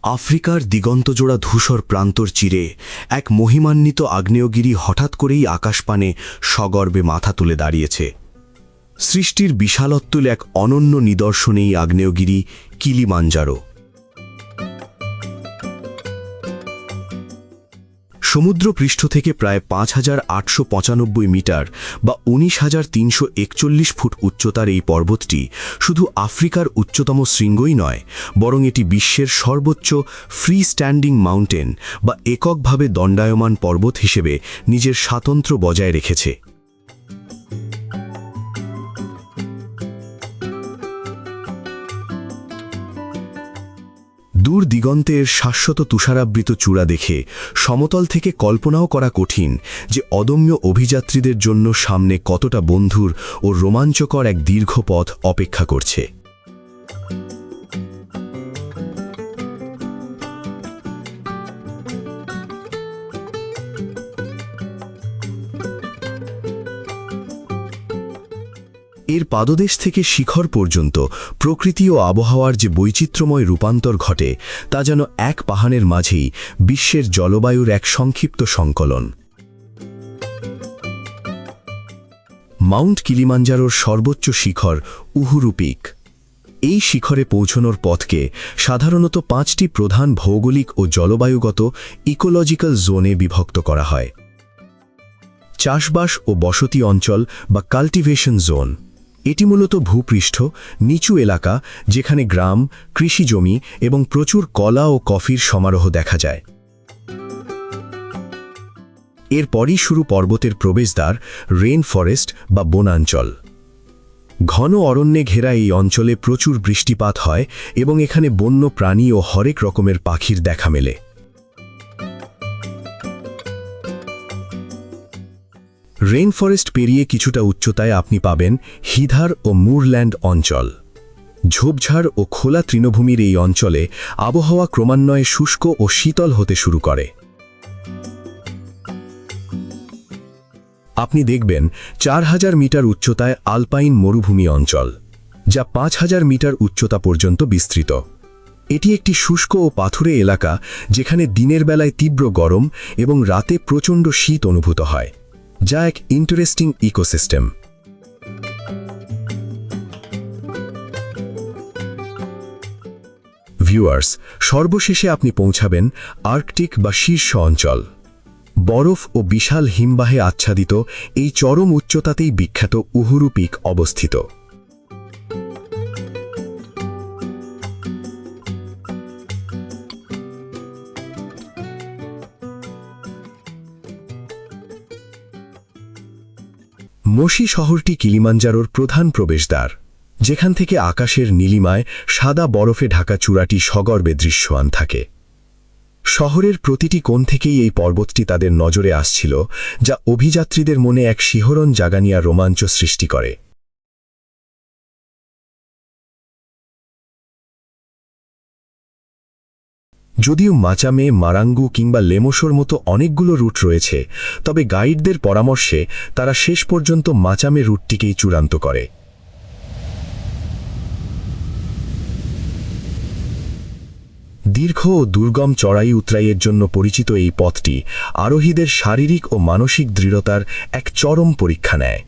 আফ্রিকার দিগন্তজোড়া ধূসর প্রান্তর চিরে এক মহিমান্বিত আগ্নেয়গিরি হঠাৎ করেই আকাশপানে সগর্বে মাথা তুলে দাঁড়িয়েছে। সৃষ্টির বিশালত্বল এক অনন্য নিদর্শন এই আগ্নেয়গিরি কিলিমাঞ্জারো। সমুদ্রপৃষ্ঠ থেকে প্রায় ৫,৮৯৫ মিটার বা ১৯,৩৪১ ফুট উচ্চতার এই পর্বতটি শুধু আফ্রিকার উচ্চতম শৃঙ্গই নয়, বরং এটি বিশ্বের সর্বোচ্চ ফ্রি স্ট্যান্ডিং মাউন্টেন বা এককভাবে দণ্ডায়মান পর্বত হিসেবে নিজের স্বাতন্ত্র্য বজায় রেখেছে। দূর দিগন্তের শাশ্বত তুষারাবৃত চূড়া দেখে সমতল থেকে কল্পনাও করা কঠিন যে অদম্য অভিযাত্রীদের জন্য সামনে কতটা বন্ধুর ও রোমাঞ্চকর এক দীর্ঘ পথ অপেক্ষা করছে। এর পাদদেশ থেকে শিখর পর্যন্ত প্রকৃতি ও আবহাওয়ার যে বৈচিত্র্যময় রূপান্তর ঘটে তা যেন এক পাহাড়ের মাঝেই বিশ্বের জলবায়ুর এক সংক্ষিপ্ত সংকলন। মাউন্ট কিলিমাঞ্জারোর সর্বোচ্চ শিখর উহুরু পিক। এই শিখরে পৌঁছনোর পথকে সাধারণত ৫টি প্রধান ভৌগোলিক ও জলবায়ুগত ইকোলজিক্যাল জোনে বিভক্ত করা হয়। চাষবাস ও বসতি অঞ্চল বা কাল্টিভেশন জোন। এটি মূলত ভূপৃষ্ঠ নিচু এলাকা যেখানে গ্রাম, কৃষিজমি এবং প্রচুর কলা ও কফির সমারোহ দেখা যায়। এরপরই শুরু পর্বতের প্রবেশদ্বার রেইন ফরেস্ট বা বনাঞ্চল। ঘন অরণ্যে ঘেরা এই অঞ্চলে প্রচুর বৃষ্টিপাত হয় এবং এখানে বন্য প্রাণী ও হরেক রকমের পাখির দেখা মেলে। রেইন ফরেস্ট পেরিয়ে কিছুটা উচ্চতায় আপনি পাবেন হিধার ও মুরল্যান্ড অঞ্চল। ঝোপঝাড় ও খোলা তৃণভূমির এই অঞ্চলে আবহাওয়া ক্রমান্বয়ে শুষ্ক ও শীতল হতে শুরু করে। আপনি দেখবেন ৪,০০০ মিটার উচ্চতায় আলপাইন মরুভূমি অঞ্চল, যা ৫,০০০ মিটার উচ্চতা পর্যন্ত বিস্তৃত। এটি একটি শুষ্ক ও পাথুরে এলাকা যেখানে দিনের বেলায় তীব্র গরম এবং রাতে প্রচণ্ড শীত অনুভূত হয়, যা এক ইন্টারেস্টিং ইকোসিস্টেম। ভিউয়ার্স, সর্বশেষে আপনি পৌঁছাবেন আর্কটিক বা শীর্ষ অঞ্চল। বরফ ও বিশাল হিমবাহে আচ্ছাদিত এই চরম উচ্চতাতেই বিখ্যাত উহুরু পিক অবস্থিত। মোশি শহরটি কিলিমাঞ্জারোর প্রধান প্রবেশদ্বার, যেখান থেকে আকাশের নীলিমায় সাদা বরফে ঢাকা চূড়াটি সগর্বে দৃশ্যমান থাকে। শহরের প্রতিটি কোণ থেকেই এই পর্বতটি তাদের নজরে আসছিল, যা অভিযাত্রীদের মনে এক শিহরণ জাগানিয়া রোমাঞ্চ সৃষ্টি করে। যদিও মাচামে, মারাঙ্গু কিংবা লেমোসোর মতো অনেকগুলো রুট রয়েছে, তবে গাইডদের পরামর্শে তারা শেষ পর্যন্ত মাচামে রুটটিকেই চূড়ান্ত করে। দীর্ঘ ও দুর্গম চড়াই উতরাইয়ের জন্য পরিচিত এই পথটি আরোহীদের শারীরিক ও মানসিক দৃঢ়তার এক চরম পরীক্ষা নেয়।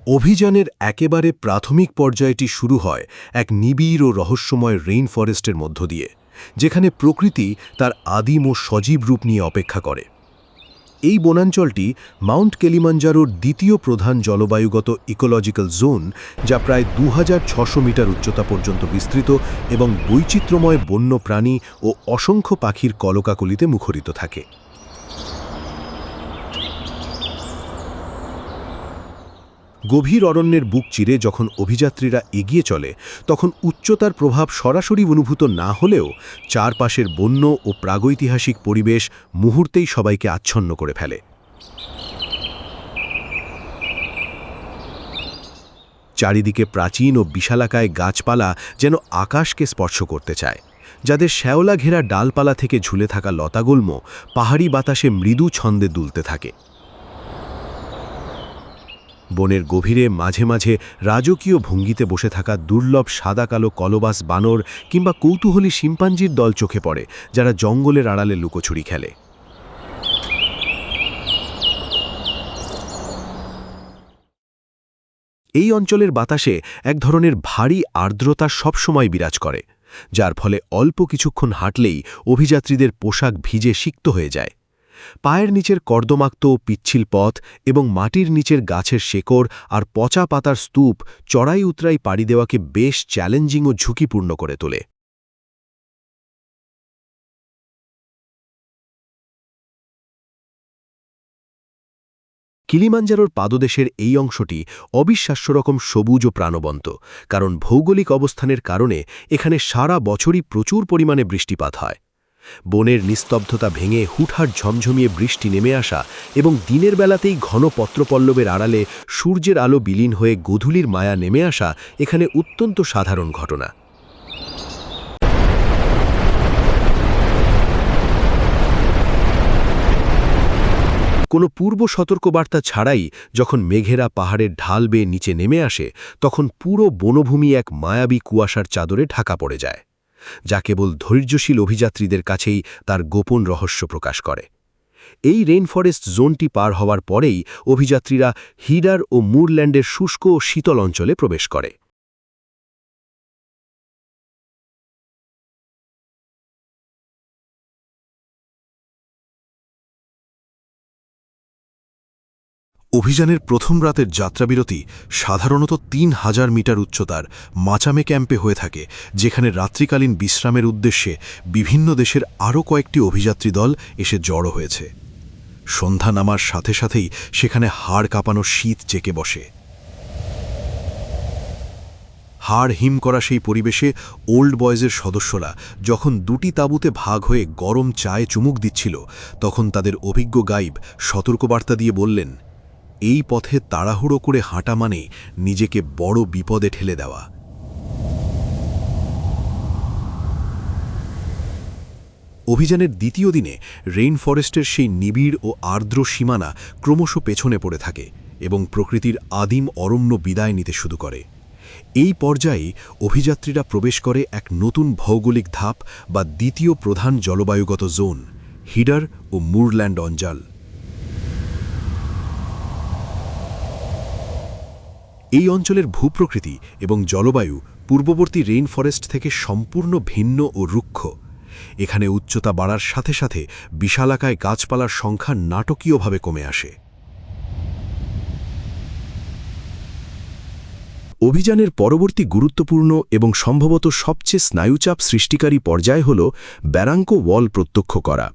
অভিযানের একেবারে প্রাথমিক পর্যায়টি শুরু হয় এক নিবিড় ও রহস্যময় রেইন ফরেস্টের মধ্য দিয়ে, যেখানে প্রকৃতি তার আদিম ও সজীব রূপ নিয়ে অপেক্ষা করে। এই বনাঞ্চলটি মাউন্ট কিলিমাঞ্জারোর দ্বিতীয় প্রধান জলবায়ুগত ইকোলজিক্যাল জোন, যা প্রায় ২,৬০০ মিটার উচ্চতা পর্যন্ত বিস্তৃত এবং বৈচিত্র্যময় বন্য প্রাণী ও অসংখ্য পাখির কলকাকলিতে মুখরিত থাকে। গভীর অরণ্যের বুক চিরে যখন অভিযাত্রীরা এগিয়ে চলে, তখন উচ্চতার প্রভাব সরাসরি অনুভূত না হলেও চারপাশের বন্য ও প্রাগৈতিহাসিক পরিবেশ মুহূর্তেই সবাইকে আচ্ছন্ন করে ফেলে। চারিদিকে প্রাচীন ও বিশালাকায় গাছপালা যেন আকাশকে স্পর্শ করতে চায়, যাদের শ্যাওলা ঘেরা ডালপালা থেকে ঝুলে থাকা লতাগুল্ম পাহাড়ি বাতাসে মৃদু ছন্দে দুলতে থাকে। বনের গভীরে মাঝে মাঝে রাজকীয় ভঙ্গিতে বসে থাকা দুর্লভ সাদা কালো কলবাস বানর কিংবা কৌতূহলী শিম্পাঞ্জির দল চোখে পড়ে, যারা জঙ্গলের আড়ালে লুকোচুরি খেলে। এই অঞ্চলের বাতাসে এক ধরনের ভারী আর্দ্রতা সবসময় বিরাজ করে, যার ফলে অল্প কিছুক্ষণ হাঁটলেই অভিযাত্রীদের পোশাক ভিজে সিক্ত হয়ে যায়। পায়ের নিচের কর্দমাক্ত পিচ্ছিল পথ এবং মাটির নিচের গাছের শেকড় আর পচা পাতার স্তূপ চড়াই উতরাই পাড়ি দেওয়াকে বেশ চ্যালেঞ্জিং ও ঝুঁকিপূর্ণ করে তোলে। কিলিমাঞ্জারোর পাদদেশের এই অংশটি অবিশ্বাস্য রকম সবুজ ও প্রাণবন্ত, কারণ ভৌগোলিক অবস্থানের কারণে এখানে সারা বছরই প্রচুর পরিমাণে বৃষ্টিপাত হয়। বনের নিস্তব্ধতা ভেঙে হুটহাট ঝমঝমিয়ে বৃষ্টি নেমে আসা এবং দিনের বেলাতেই ঘন পত্রপল্লবের আড়ালে সূর্যের আলো বিলীন হয়ে গোধূলির মায়া নেমে আসা এখানে অত্যন্ত সাধারণ ঘটনা। কোনো পূর্ব সতর্কবার্তা ছাড়াই যখন মেঘেরা পাহাড়ের ঢাল বেয়ে নিচে নেমে আসে, তখন পুরো বনভূমি এক মায়াবী কুয়াশার চাদরে ঢাকা পড়ে যায়, যা কেবল ধৈর্যশীল অভিযাত্রীদের কাছেই তার গোপন রহস্য প্রকাশ করে। এই রেইনফরেস্ট জোনটি পার হওয়ার পরেই অভিযাত্রীরা হিডার ও মুরল্যান্ডের শুষ্ক ও শীতল অঞ্চলে প্রবেশ করে। অভিযানের প্রথম রাতের যাত্রাবিরতি সাধারণত ৩,০০০ মিটার উচ্চতার মাচামে ক্যাম্পে হয়ে থাকে, যেখানে রাত্রিকালীন বিশ্রামের উদ্দেশ্যে বিভিন্ন দেশের আরও কয়েকটি অভিযাত্রী দল এসে জড়ো হয়েছে। সন্ধ্যা নামার সাথে সাথেই সেখানে হাড় কাঁপানো শীত চেকে বসে। হাড় হিম করা সেই পরিবেশে ওল্ড বয়েজের সদস্যরা যখন দুটি তাঁবুতে ভাগ হয়ে গরম চায়ে চুমুক দিচ্ছিল, তখন তাদের অভিজ্ঞ গাইড সতর্কবার্তা দিয়ে বললেন, এই পথে তাড়াহুড়ো করে হাঁটা মানে নিজেকে বড় বিপদে ঠেলে দেওয়া। অভিযানের দ্বিতীয় দিনে রেইনফরেস্টের সেই নিবিড় ও আর্দ্র সীমানা ক্রমশ পেছনে পড়ে থাকে এবং প্রকৃতির আদিম অরণ্য বিদায় নিতে শুরু করে। এই পর্যায়ে অভিযাত্রীরা প্রবেশ করে এক নতুন ভৌগোলিক ধাপ বা দ্বিতীয় প্রধান জলবায়ুগত জোন, হিডার ও মুরল্যান্ড অঞ্চল। এই অঞ্চলের ভূপ্রকৃতি এবং জলবায়ু পূর্ববর্তী রেইনফরেস্ট থেকে সম্পূর্ণ ভিন্ন ও রুক্ষ। এখানে উচ্চতা বাড়ার সাথে সাথে বিশালাকায় গাছপালার সংখ্যা নাটকীয়ভাবে কমে আসে। অভিযানের পরবর্তী গুরুত্বপূর্ণ এবং সম্ভবত সবচেয়ে স্নায়ুচাপ সৃষ্টিকারী পর্যায় হল ব্যারাঙ্কো ওয়াল প্রত্যক্ষ করা।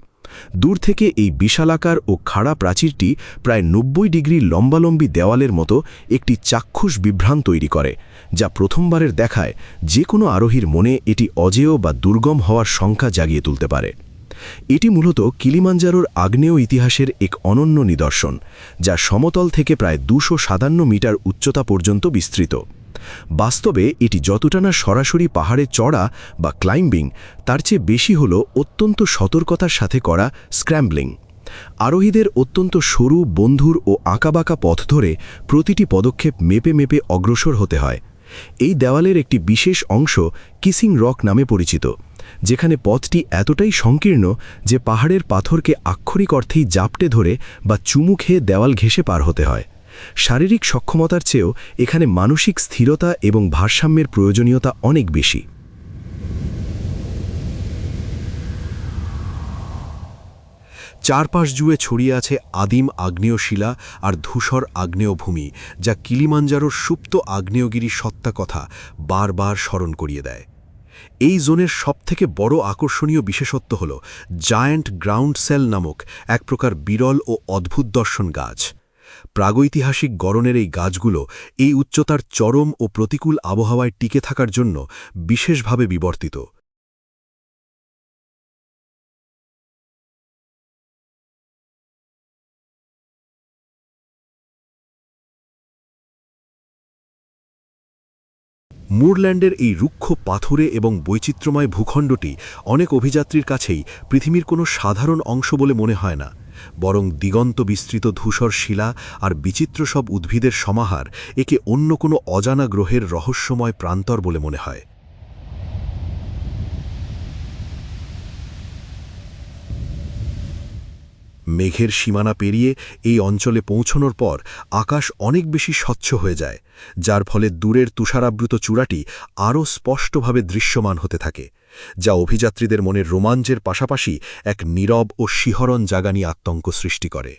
দূর থেকে এই বিশালাকার ও খাড়া প্রাচীরটি প্রায় ৯০ ডিগ্রি লম্বালম্বী দেওয়ালের মতো একটি চাক্ষুষ বিভ্রাণ তৈরি করে, যা প্রথমবারের দেখায় যে কোনো আরোহীর মনে এটি অজেয় বা দুর্গম হওয়ার শঙ্কা জাগিয়ে তুলতে পারে। এটি মূলত কিলিমাঞ্জারোর আগ্নেয় ইতিহাসের এক অনন্য নিদর্শন, যা সমতল থেকে প্রায় ২৫৭ মিটার উচ্চতা পর্যন্ত বিস্তৃত। বাস্তবে এটি যতটা না সরাসরি পাহাড়ে চড়া বা ক্লাইম্বিং, তার চেয়ে বেশি হল অত্যন্ত সতর্কতার সাথে করা স্ক্র্যাম্বলিং। আরোহীদের অত্যন্ত সরু, বন্ধুর ও আঁকাবাঁকা পথ ধরে প্রতিটি পদক্ষেপ মেপে মেপে অগ্রসর হতে হয়। এই দেওয়ালের একটি বিশেষ অংশ কিসিং রক নামে পরিচিত, যেখানে পথটি এতটাই সংকীর্ণ যে পাহাড়ের পাথরকে আক্ষরিক অর্থেই জাপটে ধরে বা চুমু খেয়ে দেওয়াল ঘেঁষে পার হতে হয়। শারীরিক সক্ষমতার চেয়েও এখানে মানসিক স্থিরতা এবং ভারসাম্যের প্রয়োজনীয়তা অনেক বেশি। চারপাশ জুড়ে ছড়িয়ে আছে আদিম আগ্নেয় শিলা আর ধূসর আগ্নেয় ভূমি, যা কিলিমাঞ্জারোর সুপ্ত আগ্নেয়গিরি সত্তা কথা বারবার স্মরণ করিয়ে দেয়। এই জোনের সবথেকে বড় আকর্ষণীয় বিশেষত্ব হল জায়ান্ট গ্রাউন্ড সেল নামক এক প্রকার বিরল ও অদ্ভুত দর্শন গাছ। প্রাগৈতিহাসিক গড়নের এই গাছগুলো এই উচ্চতার চরম ও প্রতিকূল আবহাওয়ায় টিকে থাকার জন্য বিশেষভাবে বিবর্তিত। মুরল্যান্ডের এই রুক্ষ পাথুরে এবং বৈচিত্র্যময় ভূখণ্ডটি অনেক অভিযাত্রীর কাছেই পৃথিবীর কোনো সাধারণ অংশ বলে মনে হয় না, বরং দিগন্ত বিস্তৃত ধূসর শিলা আর বিচিত্র সব উদ্ভিদের সমাহার একে অন্য কোনো অজানা গ্রহের রহস্যময় প্রান্তর বলে মনে হয়। মেঘের সীমানা পেরিয়ে এই অঞ্চলে পৌঁছনোর পর আকাশ অনেক বেশি স্বচ্ছ হয়ে যায়, যার ফলে দূরের তুষারাবৃত চূড়াটি আরও স্পষ্টভাবে দৃশ্যমান হতে থাকে, যা অভিযাত্রীদের মনে রোমাঞ্চের পাশাপাশি এক নীরব ও শিহরণ জাগানি আতঙ্ক সৃষ্টি করে।